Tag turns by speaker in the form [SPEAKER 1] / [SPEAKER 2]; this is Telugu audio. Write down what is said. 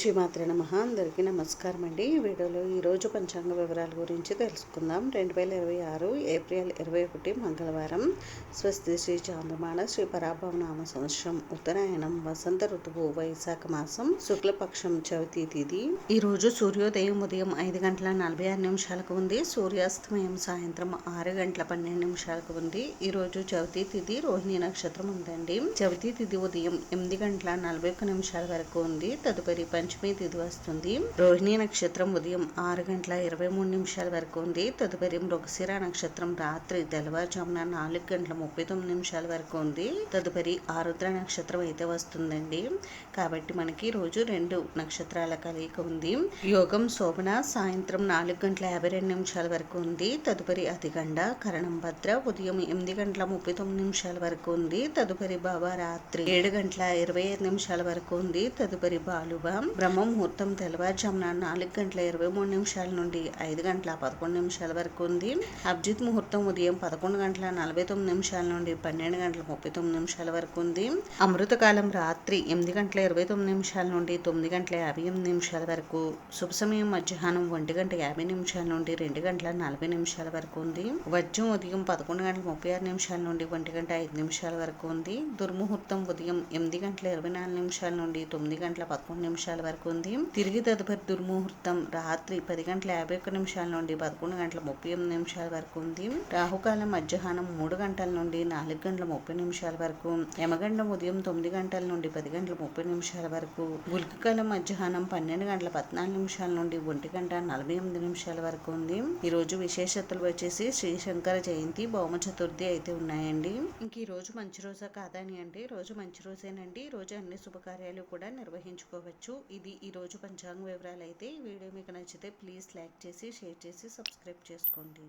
[SPEAKER 1] శ్రీమాత్రే నమః. అందరికీ నమస్కారం అండి. ఈ వీడియోలో ఈరోజు పంచాంగ వివరాల గురించి తెలుసుకుందాం. 2026 ఏప్రిల్ 21 మంగళవారం. స్వస్తి శ్రీ చాంద్రమాన శ్రీ పరాభవనామ సంవత్సరం ఉత్తరాయణం వసంత ఋతువు వైశాఖ మాసం శుక్లపక్షం చవితి తిథి. ఈరోజు సూర్యోదయం ఉదయం 5:46 ఉంది. సూర్యాస్తమయం సాయంత్రం 6:12 ఉంది. ఈరోజు చవితి తిథి రోహిణి నక్షత్రం ఉందండి. చవితి తిథి ఉదయం 8:41 వరకు ఉంది. తదుపరి పంచమి తిథి వస్తుంది. రోహిణి నక్షత్రం ఉదయం 6:23 వరకు ఉంది. తదుపరి మృగశిర నక్షత్రం రాత్రి తెల్లవారుజామున 4:39 వరకు ఉంది. తదుపరి ఆరుద్ర నక్షత్రం అయితే వస్తుందండి. కాబట్టి మనకి రోజు 2 నక్షత్రాల కలయిక ఉంది. యోగం శోభన సాయంత్రం 4:52 వరకు ఉంది. తదుపరి అతిగండ కరణం భద్ర ఉదయం 8:39 వరకు ఉంది. తదుపరి బాబా రాత్రి 7:25 వరకు ఉంది. తదుపరి బాలువ బ్రహ్మ ముహూర్తం తెల్లవారుజామున 4:23 నుండి 5:11 వరకు ఉంది. అభిజిత్ ముహూర్తం ఉదయం 11:49 నుండి 12:39 వరకు ఉంది. అమృతకాలం రాత్రి 8:29 నుండి 9:58 వరకు. శుభ సమయం మధ్యాహ్నం 1:50 నుండి 2:40 వరకు ఉంది. వజ్రం ఉదయం 11:36 నుండి 1:05 వరకు ఉంది. దుర్ముహూర్తం ఉదయం 8:24 నుండి 9:11 వరకు ఉంది. తిరిగి తదుపరి దుర్ముహూర్తం రాత్రి 10:51 నుండి 11:38 వరకు ఉంది. రాహుకాలం మధ్యాహ్నం 3 గంటల నుండి 4:30 వరకు. యమగండం ఉదయం 9 గంటల నుండి 10:30 వరకు. గుళికకాలం మధ్యాహ్నం 12:14 నుండి 1:48 వరకు ఉంది. ఈ రోజు విశేషతలు వచ్చేసి శ్రీ శంకర జయంతి, భౌమ చతుర్థి అయితే ఉన్నాయండి. ఇంక ఈ రోజు మంచి రోజా కాదా అని అంటే ఈ రోజు మంచి రోజేనండి. ఈ రోజు అన్ని శుభకార్యాలు కూడా నిర్వహించుకోవచ్చు. ఇది ఈ రోజు పంచాంగ వివరాలు అయితే. ఈ వీడియో మీకు నచ్చితే ప్లీజ్ లైక్ చేసి షేర్ చేసి సబ్స్క్రైబ్ చేసుకోండి.